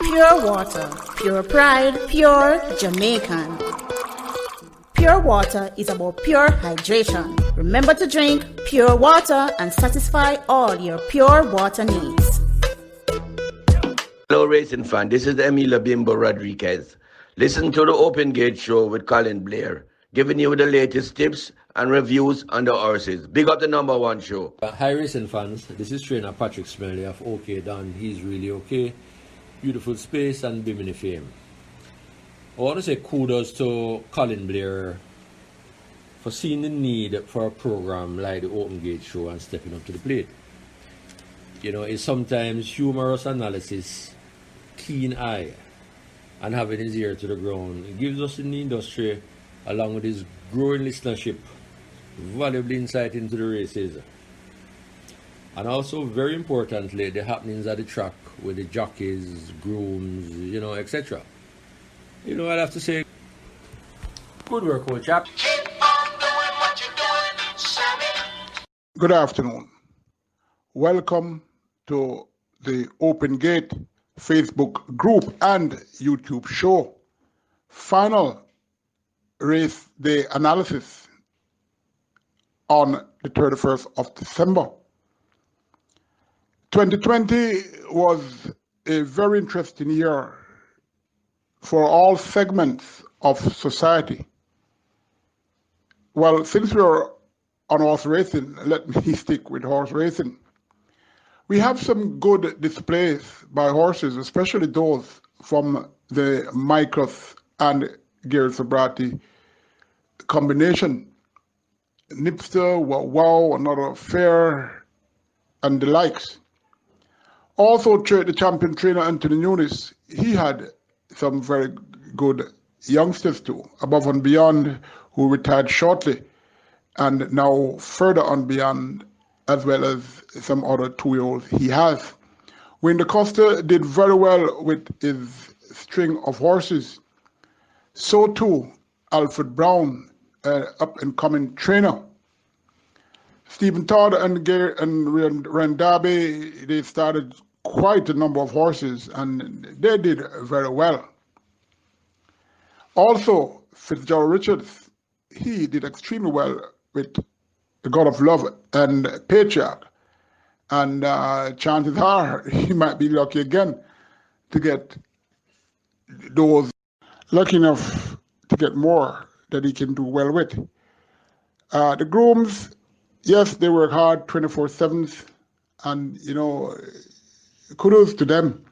Pure water, pure pride, pure Jamaican. Pure water is about pure hydration. Remember to drink pure water and satisfy all your pure water needs. Hello, racing fan. This is Emilio Bimbo Rodriguez. Listen to the Open Gate Show with Colin Blair, giving you the latest tips and reviews on the horses. Big up the number one show. Hi, racing fans. This is trainer Patrick Smelly of OK Don. He's really okay. Beautiful space and Bimini fame. I want to say kudos to Colin Blair for seeing the need for a program like the Open Gate Show and stepping up to the plate. You know, it's sometimes humorous analysis, keen eye, and having his ear to the ground. It gives us in the industry, along with his growing listenership, valuable insight into the races. And also, very importantly, the happenings at the track with the jockeys, grooms, you know, etc. You know, I'd have to say, good work, old chap. Good afternoon. Welcome to the Open Gate Facebook group and YouTube show. Final race day analysis on the 31st of December. 2020 was a very interesting year for all segments of society. Well, since we're on horse racing, let me stick with horse racing. We have some good displays by horses, especially those from the Micros and Gary Sobrati combination. Nipster, Wow, Another Fair, and the likes. Also, the champion trainer Anthony Nunes, he had some very good youngsters too, above and beyond, who retired shortly, and now further on beyond, as well as some other 2-year-olds he has. Wayne DaCosta did very well with his string of horses. So too, Alfred Brown, up-and-coming trainer. Stephen Todd and Ren Darby, they started quite a number of horses and they did very well. Also, Fitzgerald Richards, he did extremely well with the God of Love and Patriarch. And chances are he might be lucky again to get those, lucky enough to get more that he can do well with. The grooms, yes, they work hard 24/7, and you know, kudos to them,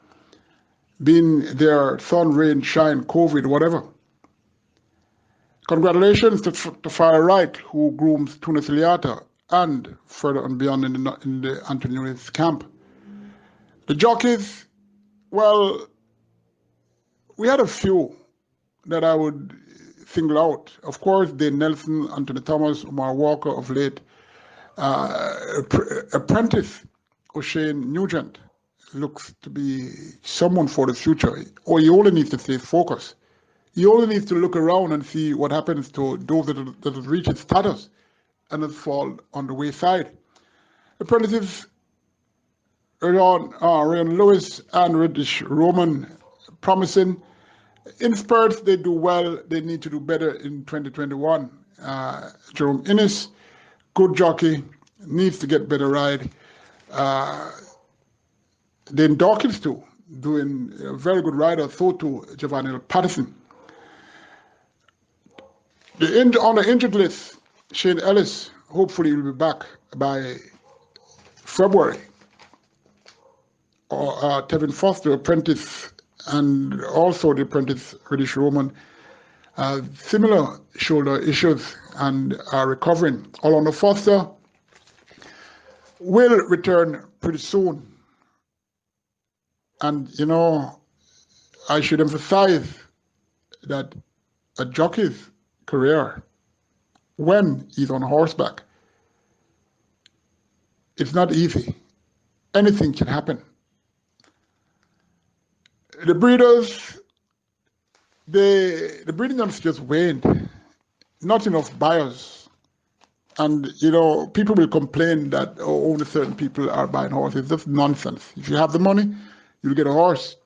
being their sun, rain, shine, COVID, whatever. Congratulations to Fire Wright, who grooms Tunis Iliata and further and beyond in the Antonius camp. The jockeys, well, we had a few that I would single out. Of course, Dane Nelson, Anthony Thomas, Omar Walker of late, apprentice O'Shane Nugent looks to be someone for the future. Or he only needs to stay focused. He only needs to look around and see what happens to those that have reached status and has fallen on the wayside. Apprentices, Ryan Lewis and Reddish Roman, promising. In spurts, they do well. They need to do better in 2021. Jerome Innes, good jockey, needs to get better ride. Then Dawkins too, doing a very good rider, so too Giovanni Patterson. On the injured list, Shane Ellis, hopefully will be back by February. Or Tevin Foster, apprentice, and also the apprentice Reddish Roman, similar shoulder issues and are recovering. Orlando Foster will return pretty soon. And, you know, I should emphasize that a jockey's career, when he's on horseback, it's not easy. Anything can happen. The breeders, the breeding has just waned. Not enough buyers. And, you know, people will complain that only certain people are buying horses. That's nonsense. If you have the money, you'll get a horse.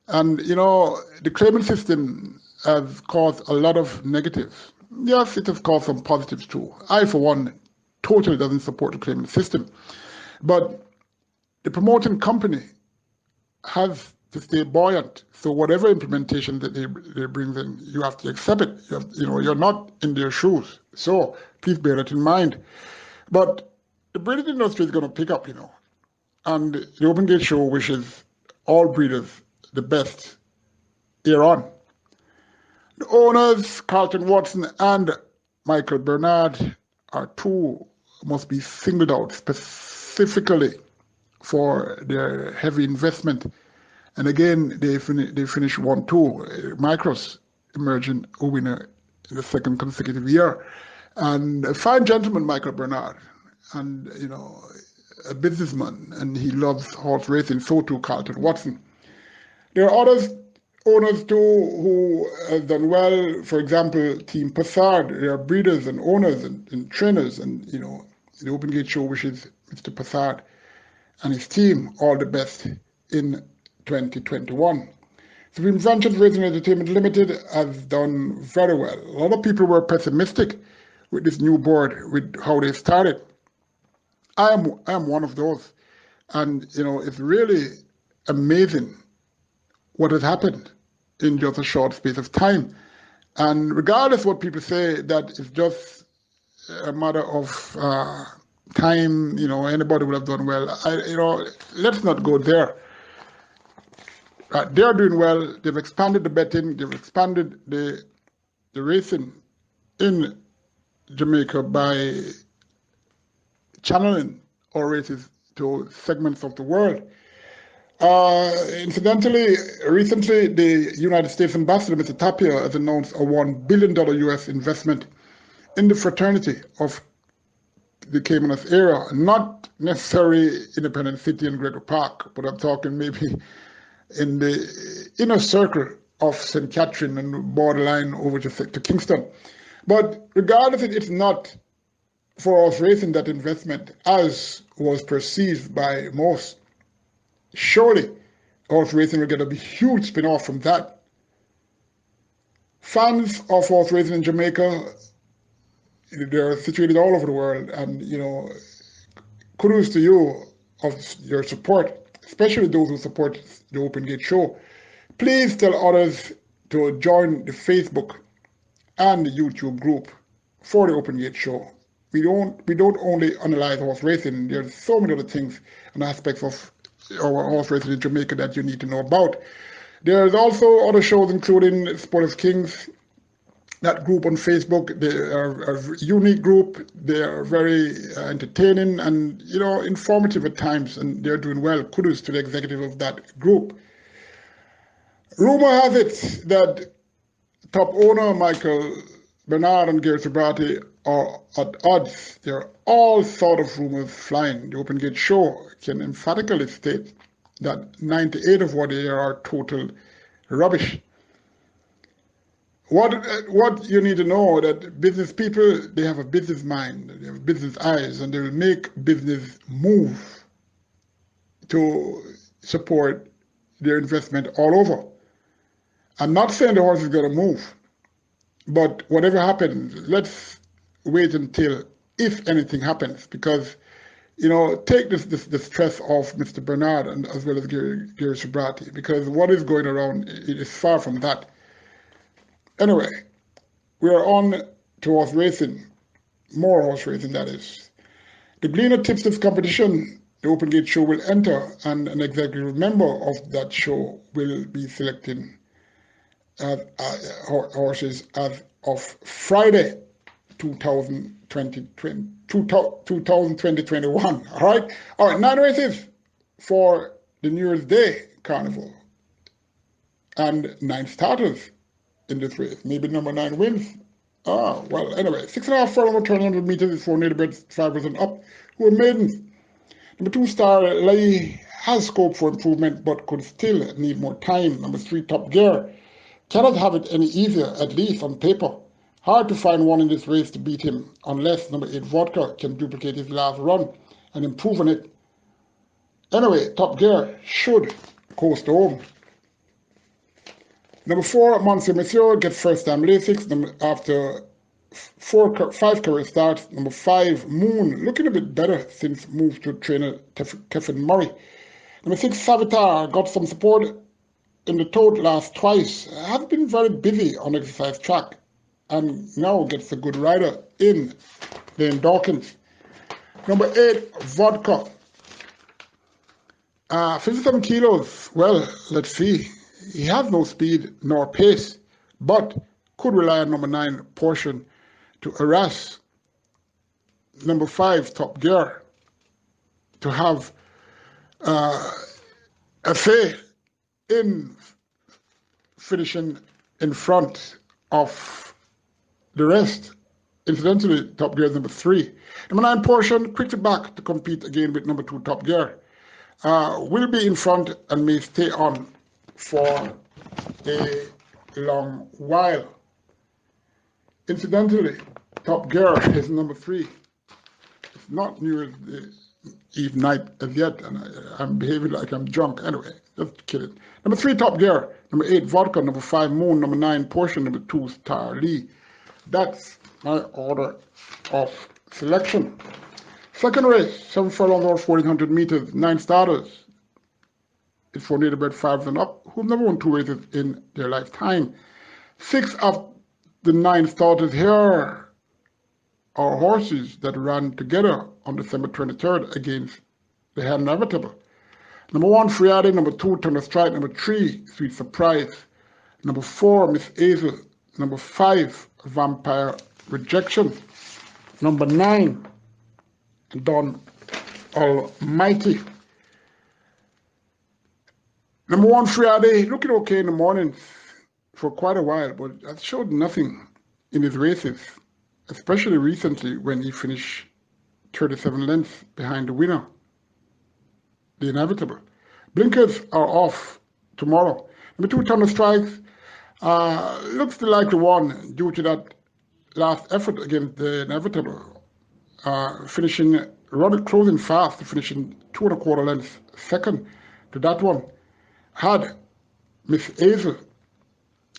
And, the claimant system has caused a lot of negatives. Yes, it has caused some positives too. I, for one, totally doesn't support the claimant system. But the promoting company has to stay buoyant. So whatever implementation that they bring in, you have to accept it. You're not in their shoes. So please bear that in mind. But the breeding industry is going to pick up, and the Open Gate Show wishes all breeders the best here on. The owners, Carlton Watson and Michael Bernard, must be singled out specifically for their heavy investment. And again, they finished 1-2. Micros emerging a winner in the second consecutive year. And a fine gentleman, Michael Bernard, and a businessman, and he loves horse racing. So too, Carlton Watson. There are owners too who have done well. For example, Team Passard. There are breeders and owners and trainers, and the Open Gate Show wishes Mr. Passard and his team all the best in 2021. Supreme Ventures Racing Entertainment Limited has done very well. A lot of people were pessimistic with this new board, with how they started. I am one of those, and it's really amazing what has happened in just a short space of time. And regardless what people say, that it's just a matter of time. Anybody would have done well. Let's not go there. They're doing well. They've expanded the betting. They've expanded the racing in Jamaica by channeling our races to segments of the world. Incidentally, recently the United States Ambassador, Mr. Tapia, has announced a $1 billion US investment in the fraternity of the Caymanas area, not necessarily Independence City and Gregory Park, but I'm talking maybe in the inner circle of St. Catherine and borderline over to Kingston. But regardless, it's not for horse racing, that investment, as was perceived by most. Surely horse racing will get a huge spin-off from that. Fans of horse racing in Jamaica, they're situated all over the world, and kudos to you of your support, especially those who support the Open Gate Show. Please tell others to join the Facebook and the YouTube group for the Open Gate Show. We don't only analyze horse racing. There's so many other things and aspects of our horse racing in Jamaica that you need to know about. There's also other shows, including Sport of Kings, that group on Facebook. They are a unique group. They are very entertaining and informative at times, and they're doing well. Kudos to the executive of that group. Rumor has it that top owner Michael Bernard and Gary Sobrati are at odds. There are all sort of rumors flying. The Open Gate Show can emphatically state that 98 of what they are total rubbish. What you need to know, that business people, they have a business mind, they have business eyes, and they will make business move to support their investment all over. I'm not saying the horse is going to move, but whatever happens, let's wait until, if anything happens, because take the stress off Mr. Bernard and as well as Gary Sobrati, because what is going around, it is far from that. Anyway, we are on to horse racing, more horse racing that is. The Gleaner Tipsters competition, the Open Gate Show will enter, and an executive member of that show will be selecting horses as of Friday, 2021. All right, 9 races for the New Year's Day Carnival, and 9 starters in this race. Maybe number 9 wins. Well, anyway, 6.5 furlong over 1,200 meters is for native-bred drivers and up who are maidens. Number 2 star Lai has scope for improvement, but could still need more time. Number 3 Top Gear cannot have it any easier, at least on paper. Hard to find one in this race to beat him, unless number 8 Vodka can duplicate his last run and improve on it. Anyway, Top Gear should coast home. Number 4, Monsieur Monsieur gets first time Lasix after 5 career starts. Number 5, Moon, looking a bit better since moved to trainer Kevin Murray. Number 6, Savitar got some support in the tote last twice. Has been very busy on exercise track and now gets a good rider in Lane Dawkins. Number 8, Vodka. 57 kilos. Well, let's see. He has no speed nor pace, but could rely on number 9, Portion, to harass number 5, Top Gear, to have a say in finishing in front of the rest. Incidentally, Top Gear is number 3. Number 9, Portion, quickly back to compete again with number 2, Top Gear. Will be in front and may stay on for a long while. Incidentally, Top Gear is number 3. It's not New Year's Eve night as yet, and I'm behaving like I'm drunk. Anyway, just kidding. Number 3, Top Gear. Number 8, Vodka. Number 5, Moon. Number 9, Portion. Number 2, Star Lee. That's my order of selection. Second race, 7 furlongs or 1400 meters, 9 starters. It's for native-bred 5s and up, who've never won 2 races in their lifetime. 6 of the 9 starters here are horses that ran together on December 23rd against the Inevitable. Number 1, Friade. Number 2, Thunder Strike. Number 3, Sweet Surprise. Number 4, Miss Hazel. Number 5, Vampire Rejection. Number 9, Don Almighty. Number 1, Friade, looking okay in the morning for quite a while, but has showed nothing in his races, especially recently when he finished 37 lengths behind the winner, the Inevitable. Blinkers are off tomorrow. Number 2, Thunder Strikes, looks the likely one due to that last effort against the Inevitable, closing fast, finishing 2 1/4 lengths second to that one. Had Miss Hazel,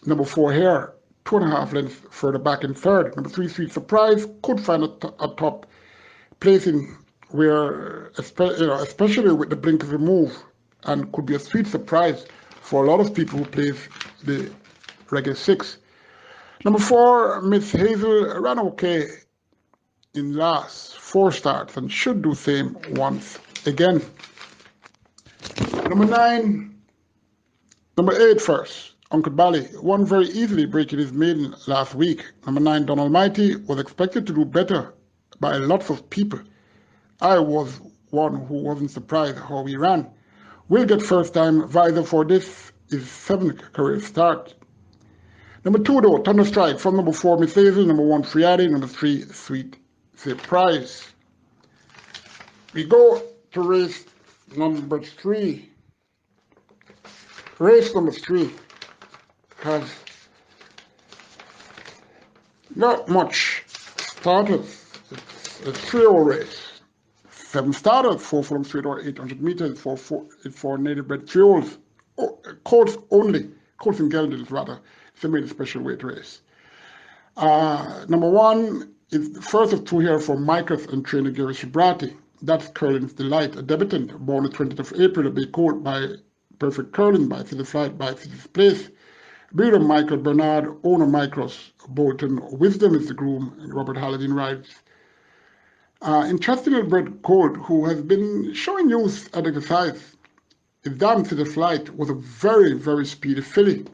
number 4 here, 2.5 lengths further back in third. Number 3, Sweet Surprise, could find a top placing where, especially with the blinkers removed, and could be a sweet surprise for a lot of people who plays the Reggae 6. Number 4, Miss Hazel, ran okay in last 4 starts and should do same once again. Number 8 first, Uncle Bally, won very easily, breaking his maiden last week. Number 9, Don Almighty, was expected to do better by lots of people. I was one who wasn't surprised how he ran. Will get first time visor for this, his 7th career start. Number 2 though, Thunder Strike, from number 4, Miss Hazel. Number 1, Friade. Number 3, Sweet Surprise. We go to race number 3. Race number 3 has not much starters. It's a 3-year-old race. 7 starters, 4 from straight or 800 meters for native-bred 3-year-olds. Colts only, Colts and geldings rather. It's a made special weight race. Number 1 is the first of 2 here for Micros and trainer Gary Shibrati. That's Curlin's Delight, a debutant born the 20th of April, a big colt by Perfect Curlin, by City Flight, by City's Place. Breeder Michael Bernard, owner Micros, Bolton Wisdom is the groom, and Robert Halladin rides. Interesting little bred colt who has been showing use at exercise. His dam City Flight was a very, very speedy filly.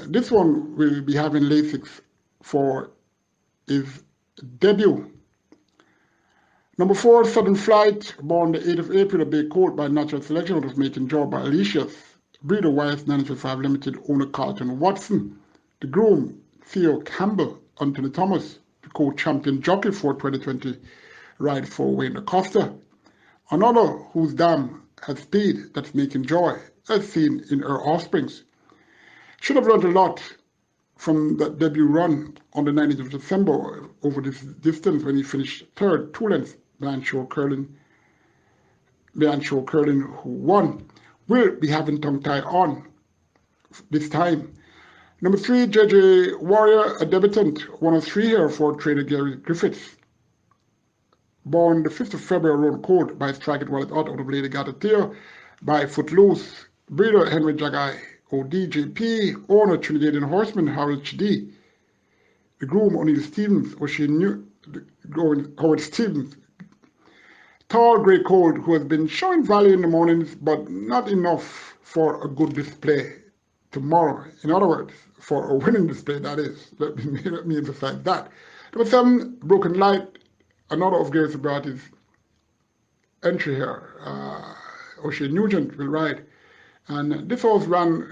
This one will be having Lasix for his debut. Number 4, Southern Flight, born the 8th of April, a big colt by Natural Selection, was making job by Alicia's. Breeder Wise 925 Limited, owner Carlton Watson. The groom, Theo Campbell, Anthony Thomas, the co-champion jockey for 2020 ride for Wayne Acosta. Another whose dam has speed that's making joy, as seen in her offsprings. Should have learned a lot from that debut run on the 19th of December over this distance when he finished 3rd, 2 lengths behind Show Curlin, who won. Will be having tongue tie on this time. Number 3, JJ Warrior, a debutant, 103 here for trainer Gary Griffiths. Born the 5th of February around Code by Strike It While It's Hot out of Lady Gatatea by Footloose. Breeder Henry Jagai, ODJP, owner Trinidadian Horseman Harold Chidi. The groom O'Neill Stevens, Howard Stevens. Tall grey colt who has been showing value in the mornings but not enough for a good display tomorrow. In other words, for a winning display, that is. Let me emphasize that. Number 7, Broken Light, another of Gary Sobrati's entry here. O'Shea Nugent will ride. And this horse ran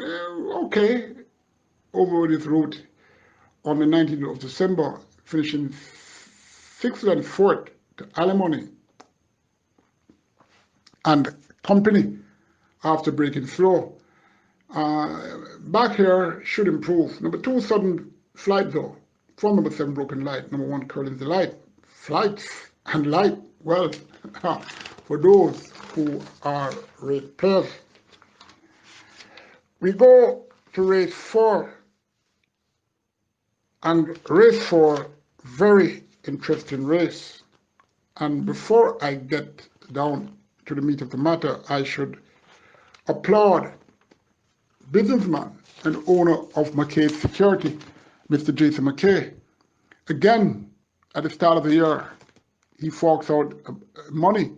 okay over this route on the 19th of December, finishing 6th and 4th to Alimony and Company after breaking slow. Back here should improve. Number 2, Sudden Flight though, from number 7, Broken Light. Number 1, Curlin's Delight. Flights and light, well, for those who are rate players. We go to race 4. And race 4, very interesting race. And before I get down to the meat of the matter, I should applaud businessman and owner of McKay Security, Mr. Jason McKay. Again, at the start of the year, he forks out money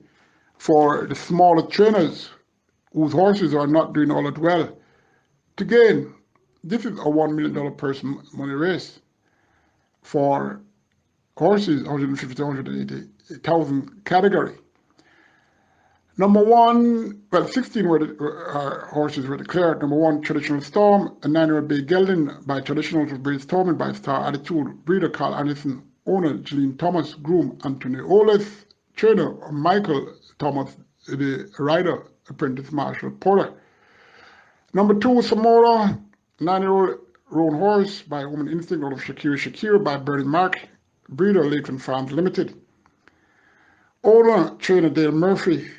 for the smaller trainers whose horses are not doing all that well to gain. This is a $1 million person money race for horses, 150 to 180,000 category. Number 1, well, 16 horses were declared. Number 1, Traditional Storm, a 9-year-old Bay Gelding by Traditional to Breed Storming by Star Attitude, breeder Carl Anderson, owner Jeline Thomas, groom Anthony Oles, trainer Michael Thomas, the rider apprentice Marshall Porter. Number 2, Samora, 9-year-old roan horse by Woman Instinct out of Shakir by Bernie Mark, breeder Lakeland Farms Limited. Owner trainer Dale Murphy,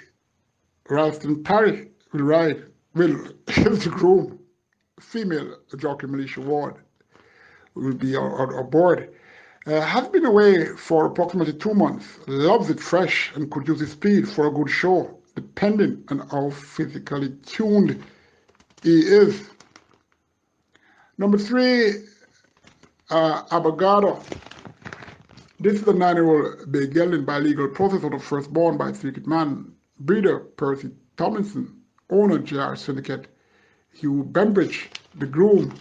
Ralston Parry is the groom. Female jockey Militia Ward will be on board. Has been away for approximately 2 months. Loves it fresh and could use his speed for a good show, depending on how physically tuned he is. Number 3, Abogado. This is a 9-year-old Bay Gelding by legal process out of Firstborn by Secret Man. Breeder Percy Tomlinson, owner JR Syndicate, Hugh Bembridge, the groom,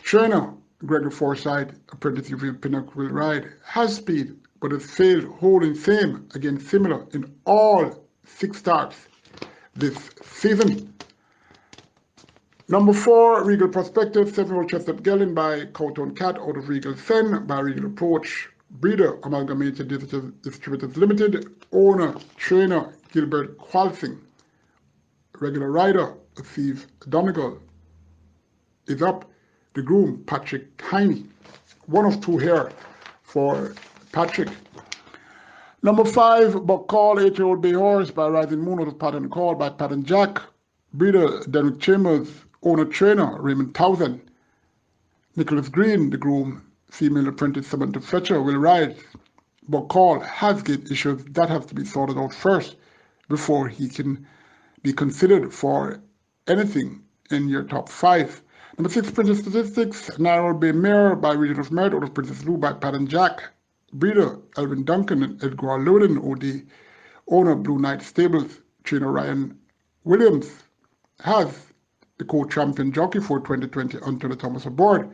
trainer Gregory Forsyth, apprentice UV Pinnock will ride, has speed but has failed holding same against similar in all 6 starts this season. Number 4, Regal Prospective, 7-year-old Chestnut Gelding by Cowtown Cat out of Regal Sen by Regal Approach, breeder Amalgamated Distributors Limited, owner trainer Gilbert Qualsing, regular rider Steve Donegal is up, the groom Patrick Heine. 1 of 2 here for Patrick. Number 5, Buck Call, 8-year-old Bay Horse by Rising Moon out of Pattern Call by Pattern Jack, breeder Derek Chambers, owner trainer Raymond Townsend. Nicholas Green, the groom, female apprentice Samantha Fletcher will ride. Buck Call has gate issues that have to be sorted out first before he can be considered for anything in your top 5. Number 6, Princess Statistics, Narrow Bay Mare by Region of Merit out of Princess Lou by Pattern Jack, breeder Elvin Duncan and Edgar Llewellyn, OD, owner Blue Knight Stables, trainer Ryan Williams, has the co-champion jockey for 2020 Anthony Thomas aboard.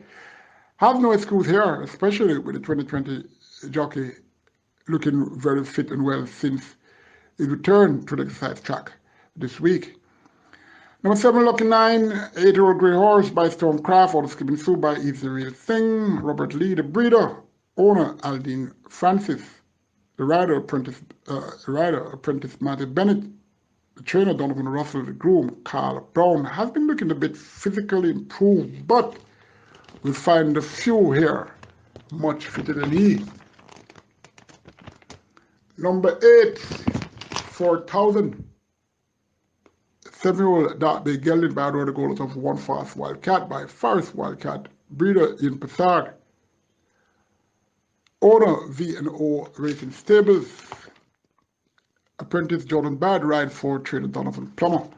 Have no excuse here, especially with the 2020 jockey looking very fit and well since his return to the exercise track this week. Number 7, Lucky 9, 8-year-old Grey Horse by Stormcraft out of Skipping Sue by Eve's the Real Thing, Robert Lee, the breeder, owner Aldine Francis, the rider apprentice Matthew Bennett, the trainer Donovan Russell, the groom Carl Brown, has been looking a bit physically improved, but we'll find a few here much fitter than he. Number 8, 4,000. 7-year-old Darby gelding by the goals of One Fast Wildcat by Forest Wildcat, breeder in Passard. Owner V&O Racing Stables. Apprentice Jordan Bad rides for trainer Donovan Plummer.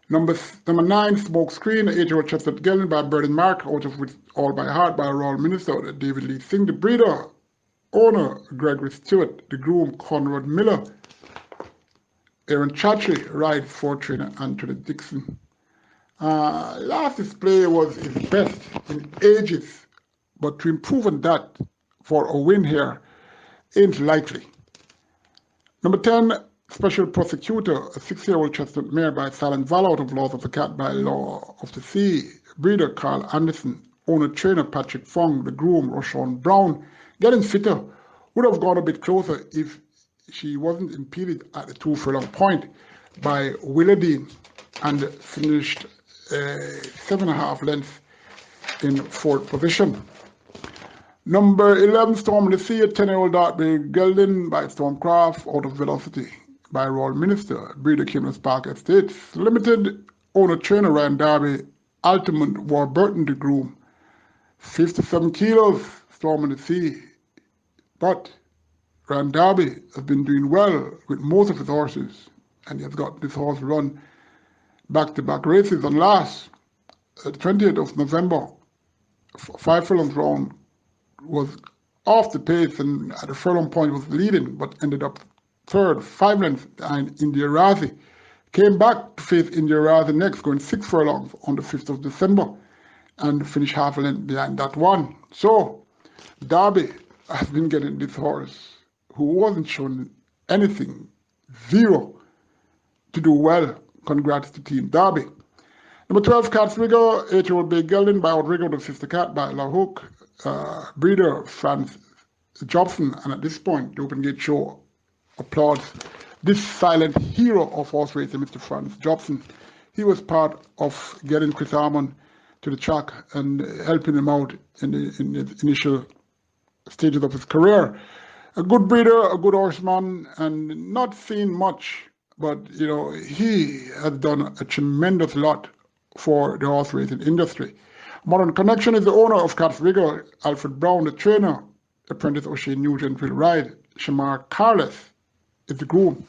Number 9, Smoke Screen, 8-year-old Chestnut gelding by Burden Mark, out of With All by Heart by Royal Minnesota, David Lee Singh, the breeder. Owner Gregory Stewart, the groom Conrad Miller. Aaron Chatry rides for trainer Anthony Dixon. Last display was his best in ages, but to improve on that for a win here ain't likely. Number 10, Special Prosecutor, a 6-year-old chestnut mare by Silent Val out of Laws of the Cat by Law of the Sea. Breeder Carl Anderson, owner trainer Patrick Fong, the groom Roshan Brown. Getting fitter, would have gone a bit closer if she wasn't impeded at the 2 furlong point by Willardine and finished 7.5 lengths in 4th position. Number 11, Storm in the Sea, a 10-year-old Darby gelding by Stormcraft out of Velocity by Royal Minister, breeder Caymanas Park Estates Limited, owner trainer Ryan Darby, Altamont Warburton the groom, 57 kilos, Storm in the Sea. But Ryan Darby has been doing well with most of his horses, and he has got this horse run back-to-back races. And last, the 20th of November, 5 furlongs round, was off the pace and at the furlong point was leading, but ended up third, 5 lengths behind India Razi. Came back to face India Razi next, going 6 furlongs on the 5th of December, and finished half a length behind that one. So, Darby has been getting this horse, who wasn't showing anything, zero, to do well. Congrats to Team Darby. Number 12, Cat's Rigger, 8-year-old Big Gelding by Outrigger, the Sister Cat by La Hook, breeder Franz Jobson, and at this point, the Open Gate Show applauds this silent hero of horse racing, Mr. Franz Jobson. He was part of getting Chris Harmon to the track and helping him out in the initial stages of his career. A good breeder, a good horseman, and not seen much, but you know, he has done a tremendous lot for the horse racing industry. Modern Connection is the owner of Cat's Rigger, Alfred Brown, the trainer. Apprentice O'Shea Nugent will ride. Shamar Carless is the groom.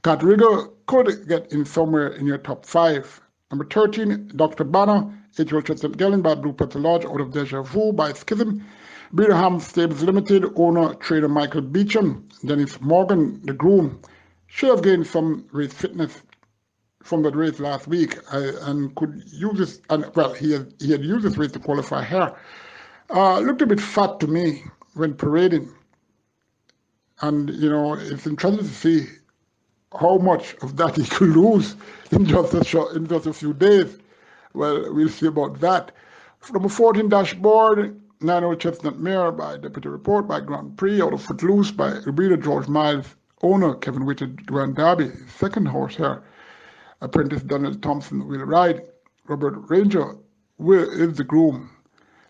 Cat Rigger could get in somewhere in your top 5. Number 13, Dr. Banner, 8-year-old Chestnut gelding by Blue Petal Lodge out of Deja Vu by Schism. Breeder Ham Stables Limited, owner trainer Michael Beecham. Dennis Morgan, the groom, should have gained some race fitness from that race last week and could use this, and well, he had used this race to qualify here. Looked a bit fat to me when parading, and you know, it's interesting to see how much of that he could lose in just a few days. Well, we'll see about that. Number 14, Dashboard, 9-year-old Chestnut Mare by Deputy Report by Grand Prix out of Footloose by breeder George Miles, owner Kevin Whitted, Grand Derby, second horse here. Apprentice Donald Thompson will ride. Robert Ranger is the groom.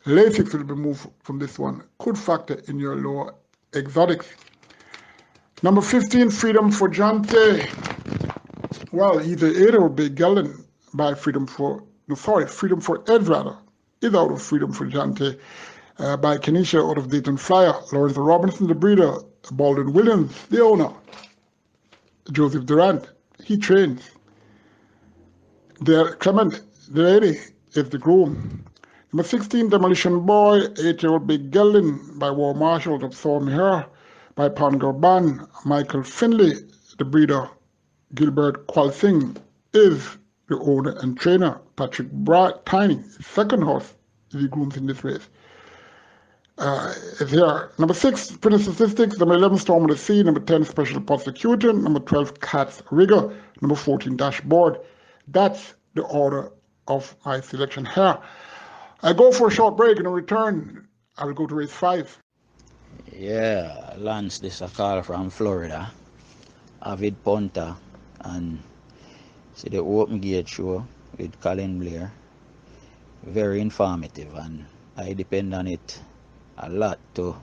Lasix will be moved from this one. Could factor in your lower exotics. Number 15, Freedom for Jante. Well, he's an 8-year-old Big Gelding by Freedom for Ed rather. Is out of Freedom for Jante by Kenisha out of Dayton Flyer. Lawrence Robinson, the breeder. Baldwin Williams, the owner. Joseph Durant, he trains. Clement, the lady, is the groom. Number 16, Demolition Boy, 8-year-old Big Gelding by War Marshal of Thorn Hair by Pan Michael Finley, the breeder. Gilbert Qualsing is the owner and trainer. Patrick Tiny, second horse, the grooms in this race. Is here. Number 6, Prince Statistics. Number 11, Storm of the Sea. Number 10, Special Prosecutor. Number 12, Cat's Rigger. Number 14, Dashboard. That's the order of my selection here. I go for a short break and in return, I will go to race 5. Yeah, Lance, this is a call from Florida. Avid punter, and see the Open Gate Show with Colin Blair. Very informative, and I depend on it a lot to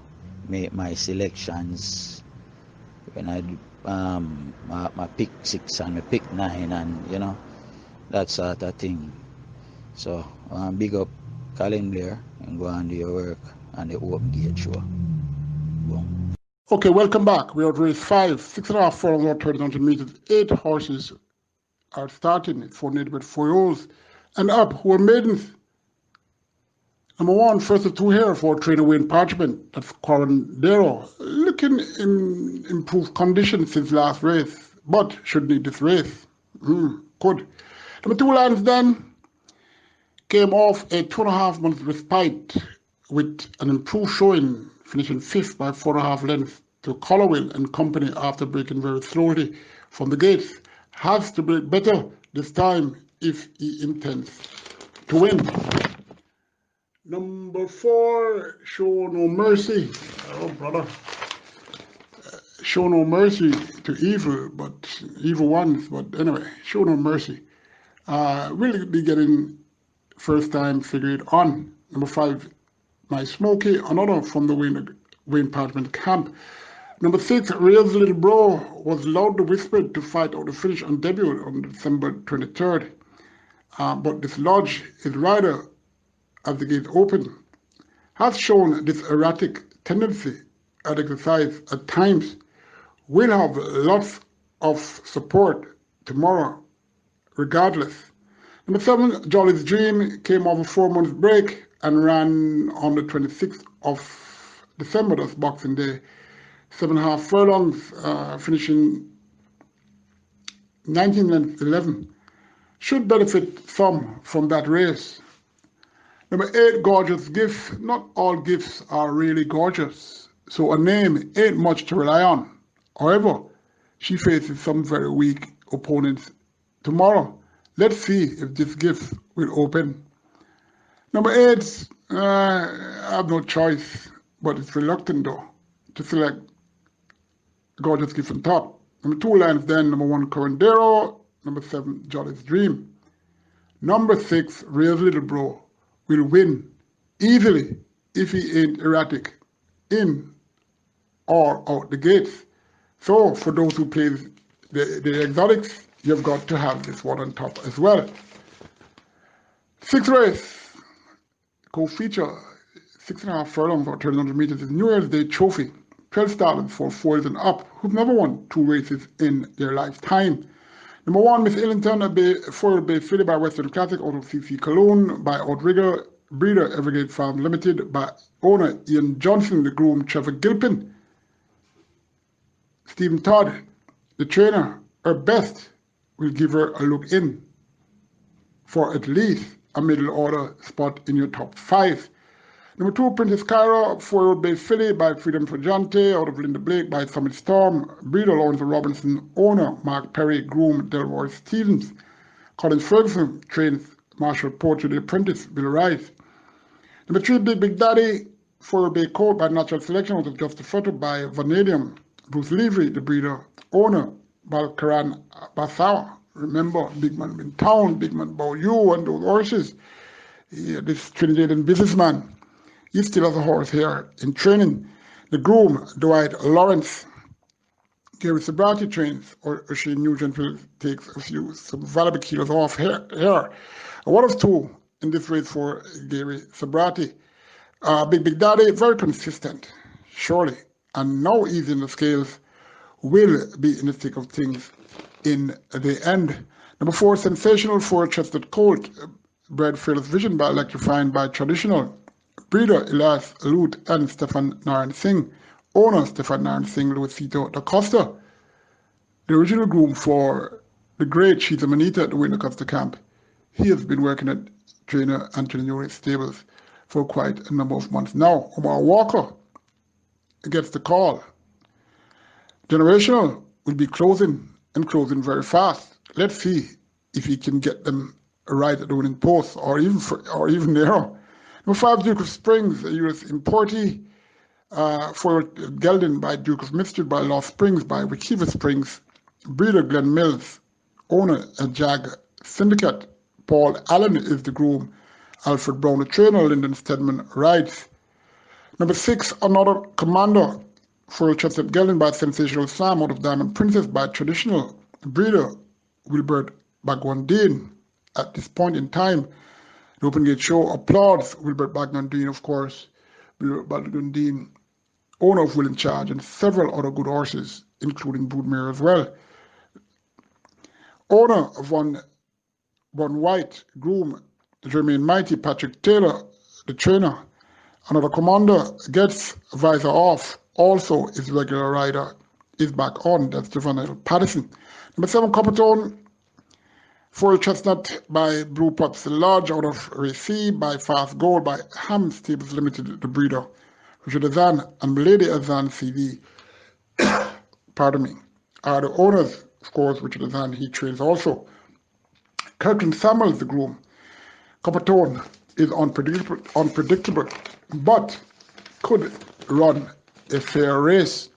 make my selections when I do my pick 6 and my pick 9, and you know, that sort of thing. So big up Colin Blair and go and do your work on the Open Gate Show. Boom. Okay, welcome back. We are at race 5, 6.5 furlongs or 3,100 meters. 8 horses are starting. It's 4 native with 4 year-olds and up who are maidens. Number 1, first of 2 here for trainer Wayne Parchment. That's Colin Blair. Looking in improved condition since last race, but should need this race. Good. Number 2 Lions then came off a 2.5 month respite with an improved showing, finishing 5th by 4.5 lengths to Colorwell and company after breaking very slowly from the gates. Has to break better this time if he intends to win. Number 4, Show No Mercy. Oh, brother. Show no mercy to evil ones, but anyway, show no mercy. Will be getting first time figured on. Number 5, My Smokey, another from the Wayne Parchment camp. Number 6, Rail's Little Bro was loudly whispered to fight out the finish on debut on December 23rd. But dislodge his rider as the gates open. Has shown this erratic tendency at exercise at times. Will have lots of support tomorrow, regardless. Number 7, Jolly's Dream came off a 4 month break and ran on the 26th of December, that's Boxing Day. 7.5 furlongs, finishing 19 lengths 11. Should benefit some from that race. Number 8, Gorgeous Gift. Not all gifts are really gorgeous, so a name ain't much to rely on. However, she faces some very weak opponents tomorrow. Let's see if this gift will open. Number 8, I have no choice, but it's reluctant though to select Gorgeous Gift on top. Number 2, Lions then. Number 1, Corandero. Number 7, Jolly's Dream. Number 6, Rail's Little Bro will win easily if he ain't erratic in or out the gates. So for those who play the exotics, you've got to have this one on top as well. 6th race, co-feature, 6.5 furlongs or 1,300 meters is New Year's Day Trophy. 12 stallions for 4s and up who've never won 2 races in their lifetime. Number 1, Miss Ellington, a 4-year-old Bay Filly by Western Classic out of CC Cologne by Outrigger, breeder Evergate Farm Limited by owner Ian Johnson, the groom Trevor Gilpin. Stephen Todd, the trainer, her best will give her a look in for at least a middle order spot in your top 5. Number 2, Princess Kyra, 4-year-old Bay Filly by Freedom Fragante, out of Linda Blake by Summit Storm, breeder Lawrence Robinson, owner Mark Perry, groom Delroy Stevens. Colin Ferguson trains Marshall Porter, the apprentice Bill Rice. Number 3, Big Daddy, 4-year-old Bay Colt by Natural Selection, out of Just Photo by Vanadium. Bruce Levery, the breeder, owner, Balkaran Basawa. Remember, Big Man in town, Big Man Bow You and those horses. This Trinidadian businessman, he still has a horse here in training. The groom, Dwight Lawrence. Gary Sabrati trains, or Shane Nugent will take some valuable kilos off here. One of 2 in this race for Gary Sabrati. Big Daddy, very consistent, surely. And now he's in the scales, will be in the thick of things in the end. Number 4, Sensational 4-chested colt, bred Fearless Vision by Electrifying by Traditional. Breeder Elias Alut and Stefan Naran Singh. Owner Stefan Naran Singh, Luisito da Costa. The original groom for the great Sheeta Manita at the Wayne Costa camp. He has been working at trainer Anthony Newry's stables for quite a number of months now. Omar Walker gets the call. Generational will be closing very fast. Let's see if he can get them right at the winning post or even nearer. Number 5, Duke of Springs, a US importee. 4 Geldin by Duke of Midstead by Lost Springs by Wikiva Springs. Breeder Glenn Mills. Owner a Jag Syndicate. Paul Allen is the groom. Alfred Brown, the trainer. Lyndon Stedman rides. Number 6, another commander. 4-chested Geldin by Sensational Sam out of Diamond Princess by Traditional. Breeder Wilbert Bagwandine. at this point in time. The Open Gate Show applauds Wilbert Bagnon-Dean, of course. Wilbert Bagnon-Dean, owner of Will in Charge, and several other good horses, including Broodmare as well. Owner of one white groom, Jermaine Mighty, Patrick Taylor, the trainer. Another commander gets visor off, also his regular rider is back on, that's Javon Patterson. Number 7, Coppertone, Foil Chestnut by Blue Pops Lodge out of Racy, by Fast Gold, by Ham Stables Limited, the breeder, Richard Azan and Milady Azan CV, pardon me, are the owners, of course. Richard Azan, he trains also. Curtin Samuels, the groom. Coppertone is unpredictable, but could run a fair race.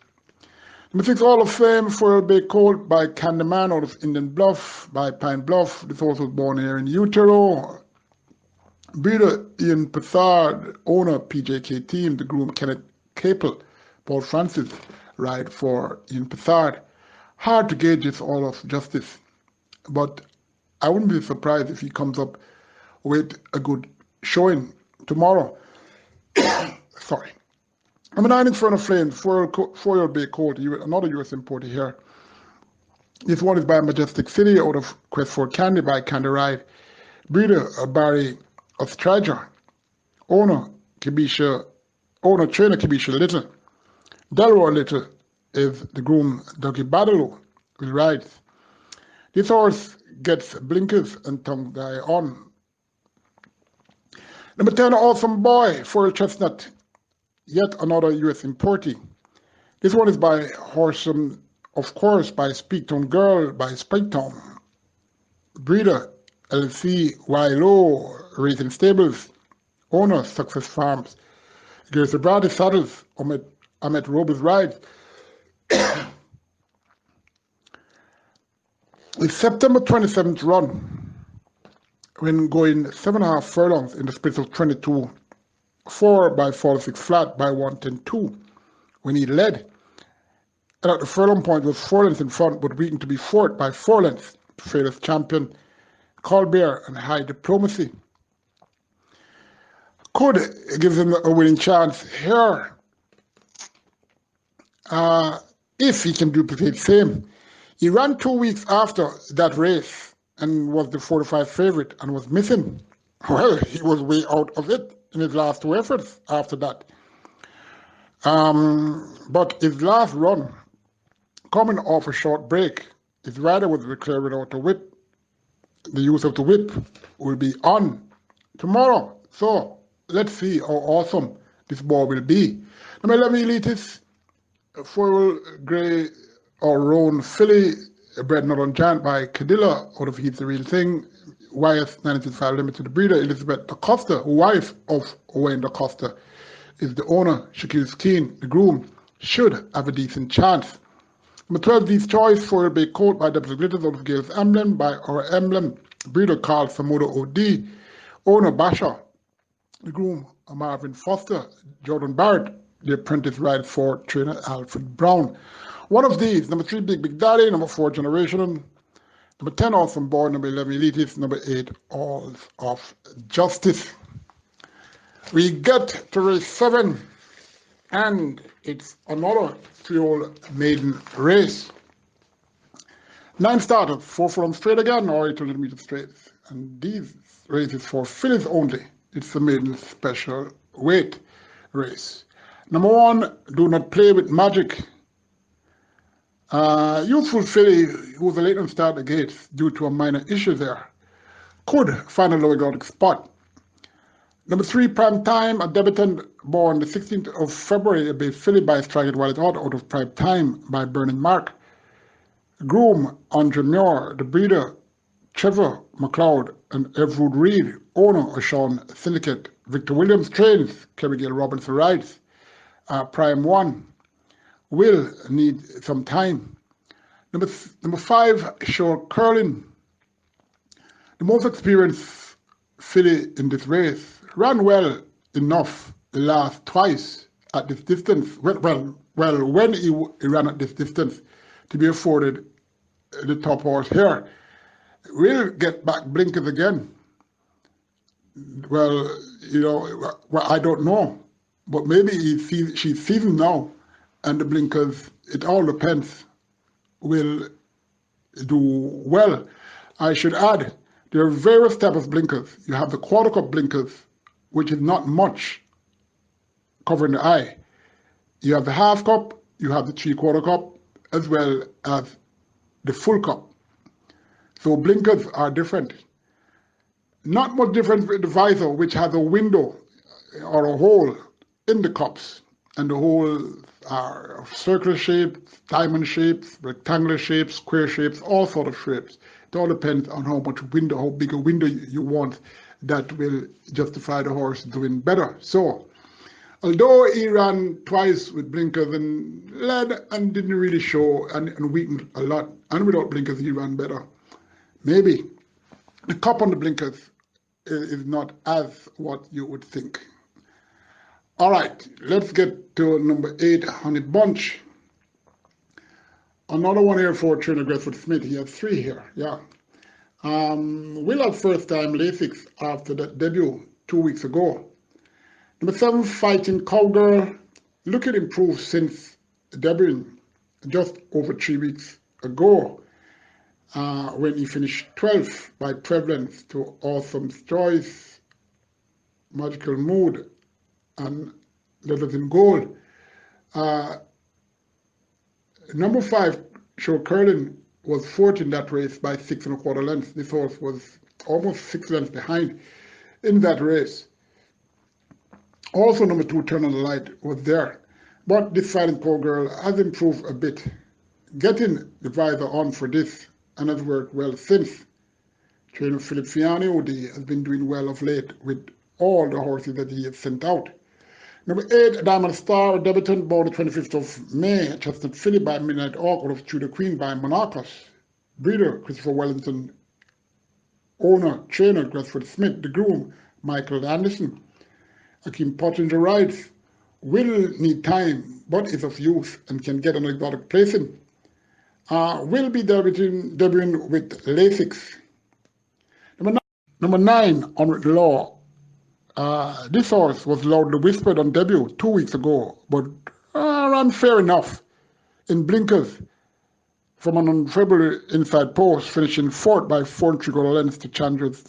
Number 6, Hall of Fame for Bay Colt by Candyman out of Indian Bluff, by Pine Bluff. This horse was born here in Utero. Breeder Ian Pethard, owner PJK Team, the groom Kenneth Capel, Paul Francis ride for Ian Pethard. Hard to gauge this all of justice, but I wouldn't be surprised if he comes up with a good showing tomorrow. Sorry. Number 9, Inferno Flames, 4-year-old Bay Colt, another US importer here. This one is by Majestic City out of Questford Candy, by Candy Ride. Breeder Barry Ostrager, trainer Kibisha Little. Delroy Little is the groom Dougie Badalow, who rides. This horse gets blinkers and tongue tie on. Number 10, Awesome Boy, Foil Chestnut, yet another US importee. This one is by Horseman, of course, by Speaktown Girl, by Spiketown. Breeder LC Ylo Racing Stables, owner Success Farms. There's the Brady Saddles, Ahmed Robles rides. It's September 27th run, when going 7.5 furlongs in the space of 22, 4 by 46 flat by 110.2, when he led. And at the furlong point was 4 lengths in front, but beaten to be fourth by 4 lengths, fearless champion Colin Blair and High Diplomacy. Could give him a winning chance here if he can duplicate same. He ran 2 weeks after that race and was the 45 favorite and was missing. Well, he was way out of it in his last 2 efforts after that. But his last run, coming off a short break, his rider was declared without a whip. The use of the whip will be on tomorrow. So let's see how awesome this ball will be. Number 11, Elitist, foil grey or roan filly, bred Northern Giant by Cadilla out of He's the Real Thing. YS 965 Limited breeder Elizabeth DaCosta, wife of Wayne DaCosta, is the owner. Shaquille Skeen, the groom, should have a decent chance. Number 12, Dee's Choice, foil bay coat by W. Glitters out of Gales Emblem, by our emblem breeder Carl Samuda OD, owner Basha, the groom Marvin Foster, Jordan Barrett, the apprentice ride for trainer Alfred Brown. One of these, number 3, Big Daddy, number 4, Generation, number 10, Awesome Boy, number 11, Elitist, number 8, All of Justice. We get to race 7, and it's another 3-year-old maiden race. 9 starters, 4 from straight again, or 800 meter straights. And these races for fillies only. It's a maiden special weight race. Number 1, Do Not Play with Magic. Youthful filly who was a late on start the gates due to a minor issue there could find a low exotic spot. Number 3, Prime Time, a debutant born the 16th of February, a big filly by Strike It While It's Hot out of Prime Time by Burning Mark. Groom, Andre Muir, the breeder, Trevor McLeod and Everwood Reed, owner of Sean Syndicate. Victor Williams trains, Kerry Gale Robinson rides. Prime 1 will need some time. Number 5, Shore Curlin, the most experienced filly in this race, ran well enough the last twice at this distance. Well, when he ran at this distance to be afforded the top horse here. will get back blinkers again. Well, I don't know, but maybe she's seasoned now, and the blinkers, it all depends, will do well. I should add, there are various types of blinkers. You have the quarter cup blinkers, which is not much covering the eye. You have the half cup, you have the 3/4 cup, as well as the full cup. So blinkers are different. Not much difference with the visor, which has a window or a hole in the cups. And the holes are circular shapes, diamond shapes, rectangular shapes, square shapes, all sort of shapes. It all depends on how big a window you want that will justify the horse doing better. So, although he ran twice with blinkers and led and didn't really show and weakened a lot, and without blinkers he ran better. Maybe the cup on the blinkers is not as what you would think. All right, let's get to number 8, Honey Bunch. Another one here for trainer Gressford Smith. He has 3 here, yeah. Will have first time Lasix after that debut 2 weeks ago. Number 7, Fighting Cowgirl. Look at improved since debuting just over 3 weeks ago when he finished 12th by 12 lengths to Awesome Choice, Magical Mood, and Letters in Gold. Number 5, Show Curlin, was 4th in that race by 6 1/4 lengths. This horse was almost 6 lengths behind in that race. Also, number 2, Turn on the Light, was there. But this Fighting Cowgirl has improved a bit. Getting the visor on for this and has worked well since. Trainer Philip Fiani has been doing well of late with all the horses that he has sent out. Number 8, Diamond Star, debutant born the 25th of May, Chestnut Filly by Midnight Orchid of Tudor Queen by Monarchus. Breeder, Christopher Wellington. Owner, trainer, Gressford Smith. The groom, Michael Anderson. Akeem Pottinger rides. Will need time, but is of use and can get an exotic placing. Will be debuting with Lasix. Number 9, Unwritten Law. This horse was loudly whispered on debut 2 weeks ago, but ran fair enough in blinkers from an unfavorable inside post, finishing 4th by 4 3/4 lengths to Chandra's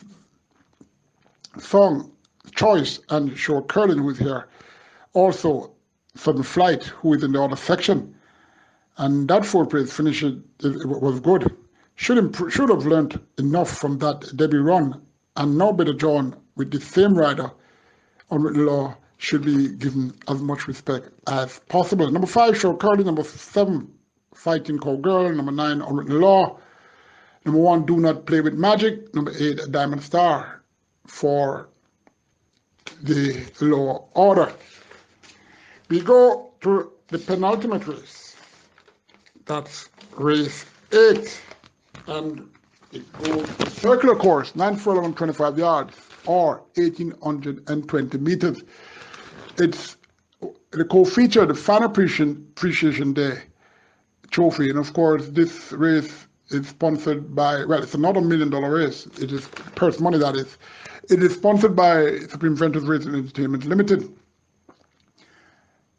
Song Choice and Show Curlin, who is here. Also, Sudden Flight, who is in the other section. And that 4th place finish was good. Should have learned enough from that debut run, and now better drawn with the same rider. Unwritten Law should be given as much respect as possible. Number 5, Show Curlin. Number 7, Fighting Cowgirl. Number 9, Unwritten Law. Number 1, Do Not Play with Magic. Number 8, Diamond Star for the lower order. We go to the penultimate race. That's race 8. And it goes circular course, 9 furlong and 25 yards, or 1,820 meters. It's the co-feature, the Fan Appreciation Day trophy. And of course, this race is sponsored by, well, it's another $1 million race. It is purse money, that is. It is sponsored by Supreme Ventures Racing Entertainment Limited.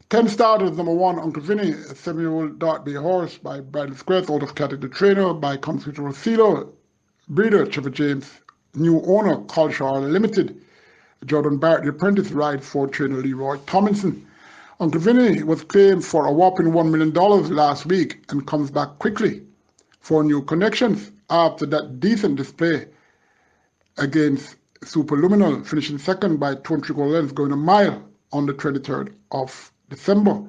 10 starters. Number 1, Uncle Vinny, a 7-year-old Dart Bay horse by Bradley Squares, out of Category Trainer by Constitutional Rosilo. Breeder, Trevor James. New owner, Culture Limited. Jordan Barrett, the apprentice, ride for trainer Leroy Tomlinson. Uncle Vinny was claimed for a whopping $1 million last week and comes back quickly for new connections after that decent display against Superluminal, finishing 2nd by 2 3/4 lengths, going a mile on the 23rd of December.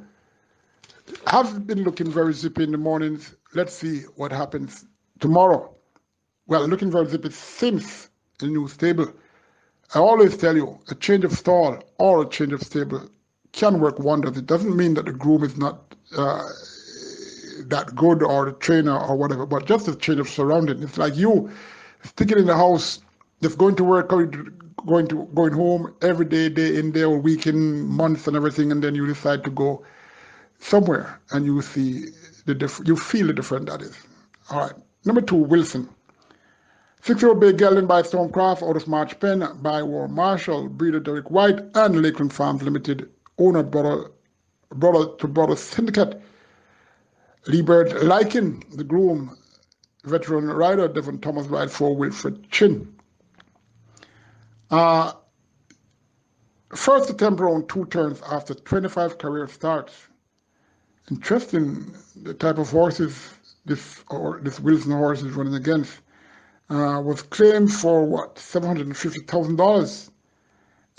Have been looking very zippy in the mornings. Let's see what happens tomorrow. Well, looking very zippy since the new stable. I always tell you, a change of stall or a change of stable can work wonders. It doesn't mean that the groom is not that good, or the trainer or whatever, but just a change of surrounding. It's like you sticking in the house, just going to work, going home every day, day in, day, week in, months and everything, and then you decide to go somewhere and you see you feel the difference that is. All right. Number 2, Wilson. 6-year-old Bay Gelding by Stonecraft out of March Pen by War Marshall, breeder Derek White, and Lakeland Farms Limited, owner brother to brother syndicate. Liebert Lykin, the groom, veteran rider Devon Thomas ride for Wilfred Chin. First attempt around 2 turns after 25 career starts. Interesting the type of horses this Wilson horse is running against. Was claimed for what, $750,000,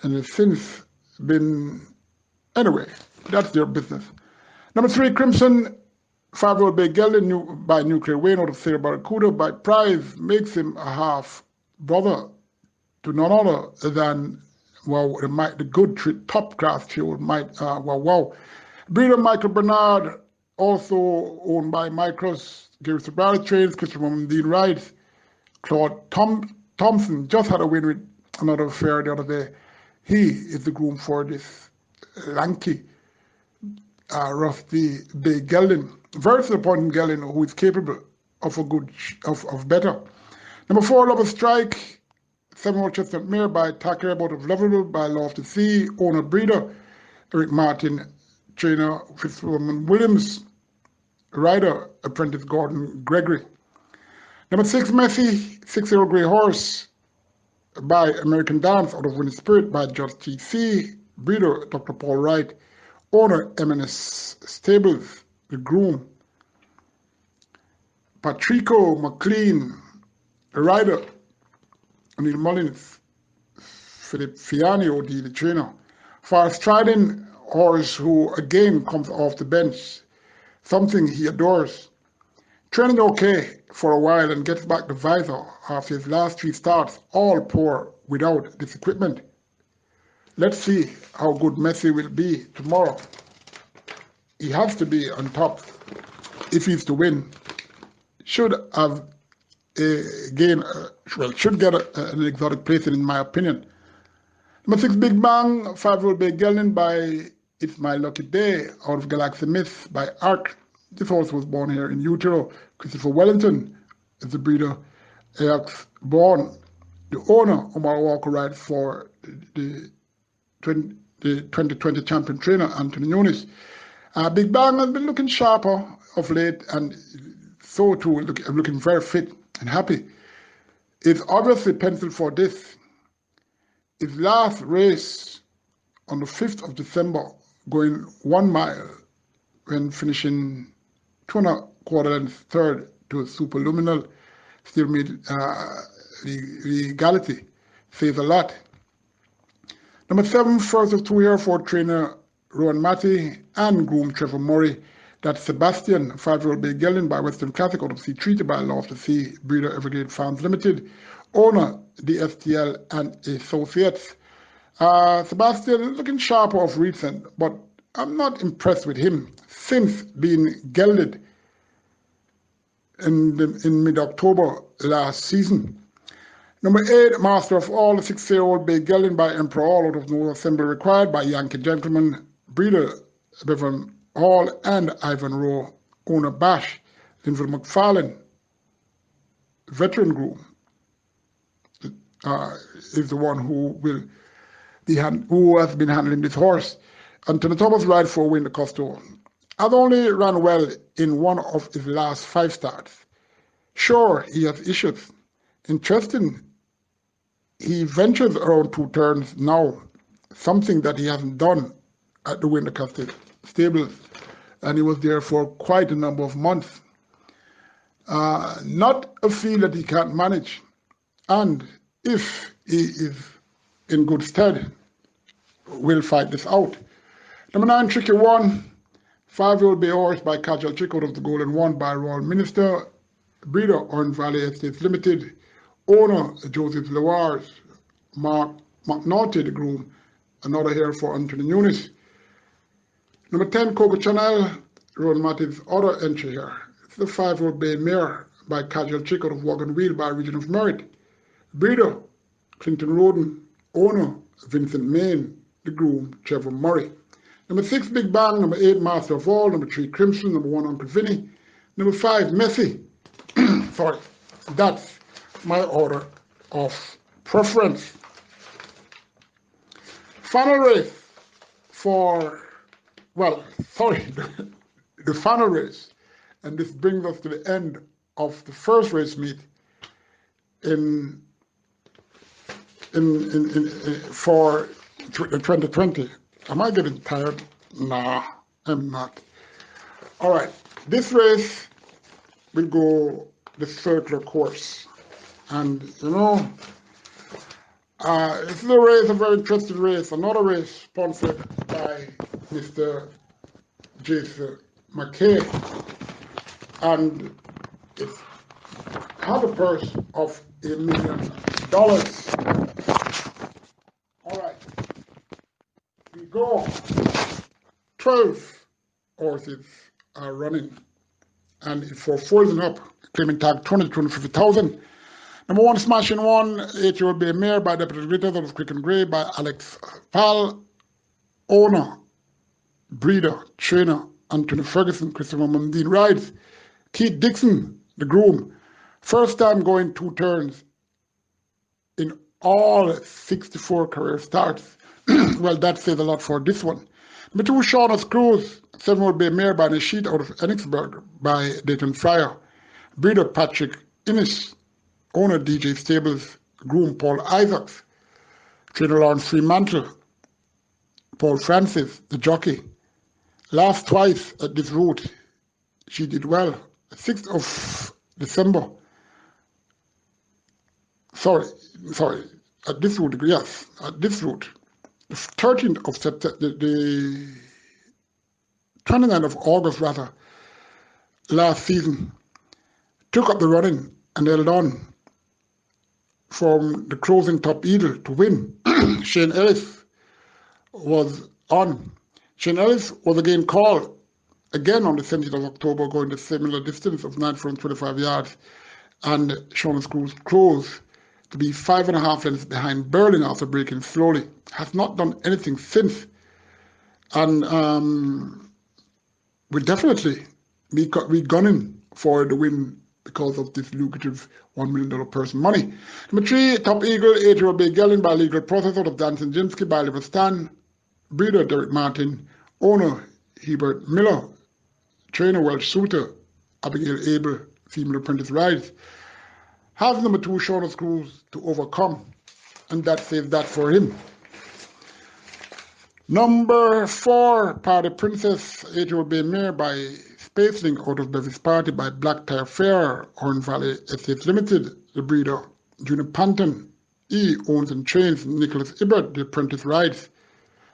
and has since been, anyway, that's their business. Number 3, Crimson, 5-year-old Bay Gelding by Nuclear Wayne out of Sierra Barracuda by prize, makes him a half brother to none other than, well, the good top class field might, wow. Breeder Michael Bernard, also owned by Micros, Gary Sobrari trains, Christopher Dean rides. Claude Thompson just had a win with another fair the other day. He is the groom for this lanky, rusty Bay Gelding. Very disappointing Gelding who is capable of of better. Number 4, Love Strike, 7-year-old Chestnut Mare by Tacker out of Lovable by Law of the Sea, owner breeder Eric Martin, trainer Fitzwoman Williams, rider apprentice Gordon Gregory. Number 6, Messi, 6-year-old Grey Horse by American Dance out of Winning Spirit by Judge TC, breeder Dr. Paul Wright, owner M&S Stables, the groom. Patrico McLean, the rider, Neil Mullins, Philip Fiani, OD, the trainer. For a striding horse who again comes off the bench, something he adores. Training okay for a while and gets back the visor after his last 3 starts, all poor without this equipment. Let's see how good Messi will be tomorrow. He has to be on top if he's to win. Should have should get an exotic placing in my opinion. Number 6, Big Bang, 5-year-old Bay Gelding by It's My Lucky Day out of Galaxy Myth by Arc. This horse was born here in Utero. Christopher Wellington is the breeder. Ajax born. The owner, Omar Walker, rides for the 2020 champion trainer, Anthony Nunes. Big Bang has been looking sharper of late, and so too looking very fit and happy. It's obviously penciled for this. His last race on the 5th of December, going 1 mile, when finishing 2 1/4 lengths third to a superluminal, still made legality, says a lot. Number 7, first of 2 here for trainer Rowan Matty and groom Trevor Murray. That's Sebastian, 5-year-old Bay Gelding by Western Classic out of Sea Treaty by Law of the Sea, breeder Evergreen Farms Limited, owner DSTL and Associates. Sebastian looking sharper of recent, but I'm not impressed with him since being gelded in mid-October last season. Number 8, Master of All, the 6-year-old Bay Gelding by Emperor All out of No Assembly Required by Yankee Gentleman, breeder Bevan Hall and Ivan Rowe, owner Bash, Linville McFarlane, veteran groom, is the one who has been handling this horse. Anthony Thomas ride for Win the Costo. Has only ran well in 1 of his last 5 starts. Sure, he has issues. Interesting, he ventures around 2 turns now, something that he hasn't done at the Wintercastle stables, and he was there for quite a number of months. Not a field that he can't manage, and if he is in good stead, will fight this out. Number 9, Tricky One, 5-year-old Bay Horse by Casual Chick out of the Golden One by Royal Minister, breeder Orange Valley Estates Limited, owner Joseph Lewars, Mark McNaughty, the groom, another here for Anthony Nunes. Number 10, Coco Chanel, Ron Mattis' other entry here. It's the 5-year-old Bay Mare by Casual Chick out of Wagon Wheel by Region of Merit, breeder Clinton Roden, owner Vincent Main, the groom Trevor Murray. Number 6, Big Bang. Number 8, Master of All. Number 3, Crimson. Number 1, Uncle Vinny. Number 5, Messi. Sorry, that's my order of preference. Final race for, the final race, and this brings us to the end of the first race meet for 2020. Am I getting tired? Nah, I'm not. All right, this race will go the circular course, and this is a race, a very interesting race. Another race sponsored by Mr. Jason McKay, and it has a purse of $1 million. All right, we go. 12 horses are running, and for folding up, claiming tag 20 to 250,000. Number 1, Smashing One, will be a mare by Deputy Glitters of Quick and Grey by Alex Pal. Owner, breeder, trainer, Anthony Ferguson, Christopher Mundine rides. Keith Dixon, the groom, first time going 2 turns in all 64 career starts. Well, that says a lot for this one. Number 2, Shauna's Cruise, 7 will be a mare by Nashid out of Enixburg by Dayton Fryer. Breeder Patrick Innes, owner DJ Stables, groom Paul Isaacs, trainer Lawrence Fremantle, Paul Francis, the jockey. Last twice at this route, she did well. 6th of December. Sorry, at this route, yes, at this route. The 13th of September, the 29th of August, rather, last season, took up the running and held on from the closing top eagle to win. Shane Ellis was on. Shane Ellis was again called, again on the 17th of October, going the similar distance of 925 yards, and Shauna's Cruise closed to be 5.5 lengths behind Berlin after breaking slowly. Has not done anything since, and will definitely be gunning for the win because of this lucrative $1 million purse money. Number 3, Top Eagle, 8-year-old Bay Gellin by Legal Process out of Dancing Jimsky by Oliver Stan. Breeder Derek Martin, owner Hebert Miller, trainer Welsh Suitor, Abigail Abel, female apprentice rides. Has number 2, Shauna's Cruise, to overcome, and that saves that for him. Number 4, Party Princess, 8-year-old Bay Mare by Spaceling out of Bevis Party by Black Tire Fair, Horn Valley Estates Limited, the breeder. Junior Panton, he owns and trains Nicholas Ibert, the apprentice rides.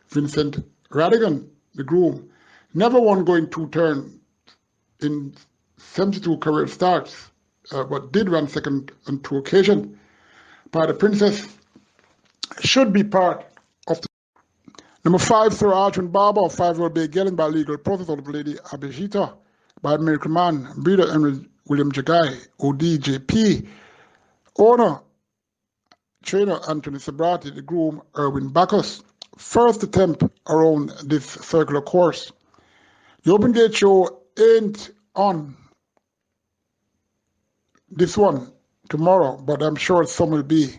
Vincent Radigan, the groom, never won going 2 turns in 72 career starts, but did run second on 2 occasions. Party Princess should be part of the. Number 5, Sir Arjun Barber, 5-year-old Bay Gellin by Legal Process out of Lady Abhijita by Miracle Man, breeder Henry William Jagai, ODJP, owner, trainer Anthony Sabrati, the groom Erwin Bacchus. First attempt around this circular course. The Open Gate Show ain't on this one tomorrow, but I'm sure some will be.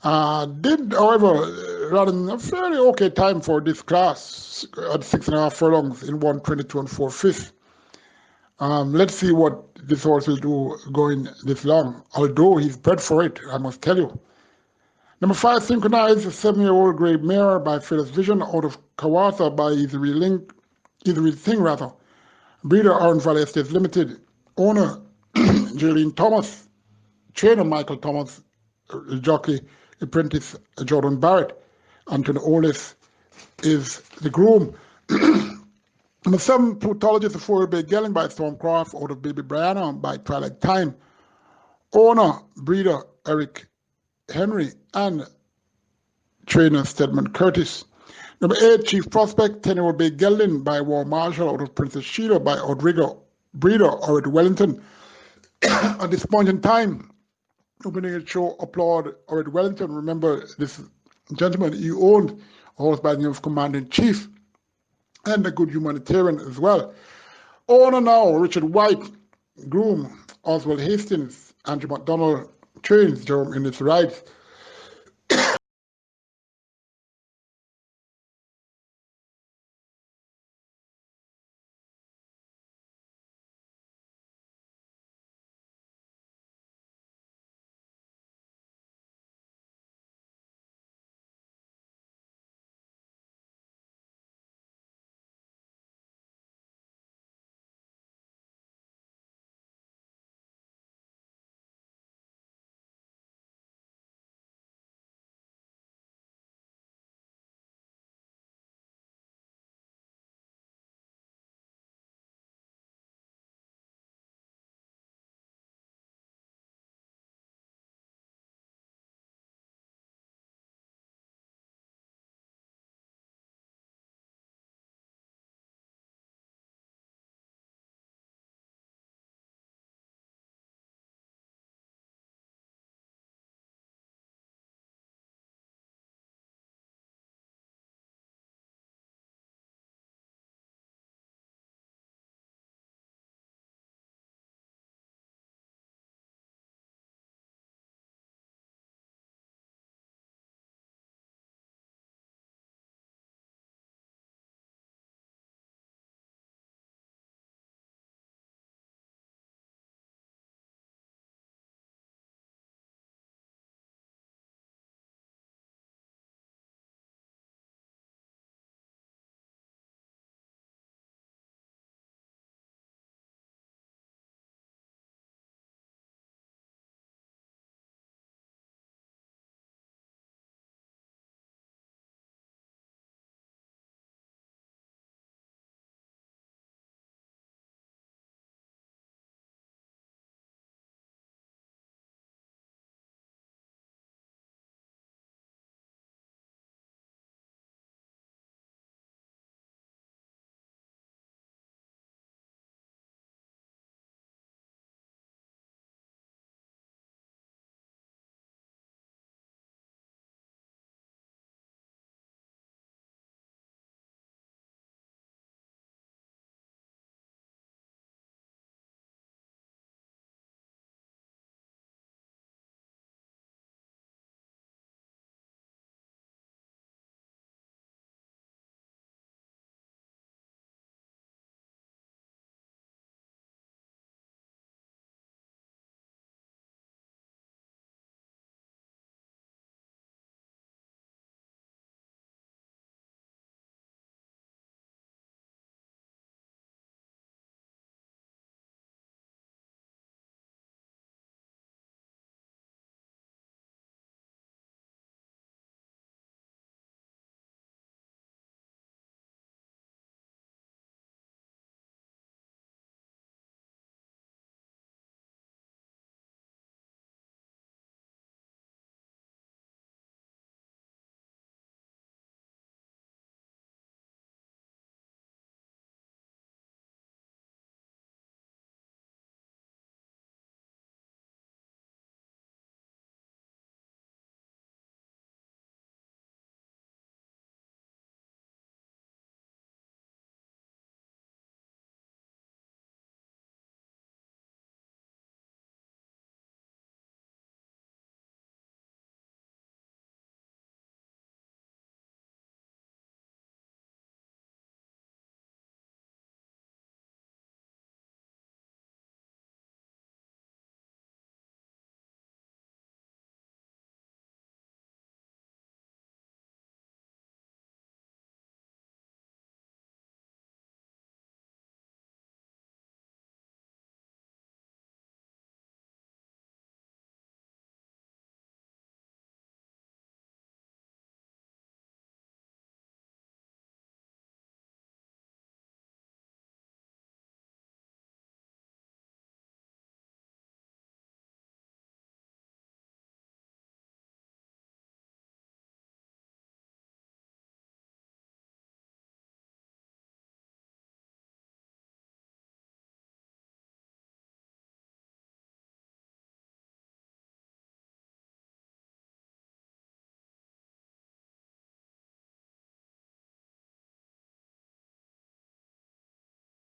Did, however, run in a fairly okay time for this class at 6.5 furlongs in 1:22 and 4/5. Let's see what this horse will do going this long, although he's bred for it, I must tell you. Number 5, Synchronized, a 7-year-old grey mare by Fearless Vision out of Kawasa by Easy Thing rather. Breeder Orange Valley Estates Limited. Owner Jaylene Thomas. Trainer Michael Thomas. Jockey apprentice Jordan Barrett. Anthony Olis is the groom. Number 7, Plutologist, a 4-year Bay Gelling by Stormcroft out of Baby Brianna by Twilight Time. Owner, breeder Eric Henry and trainer Stedman Curtis. Number 8, Chief Prospect, 10-year-old Bay Geldin by War Marshal out of Princess Sheila by Rodrigo, breeder Orid Wellington. At this point in time, Opening Gate Show applaud Orid Wellington. Remember, this gentleman, he owned a horse by the name of Commander-in-Chief and a good humanitarian as well. Owner now, Richard White, groom, Oswald Hastings, Andrew McDonald, trains in its rights.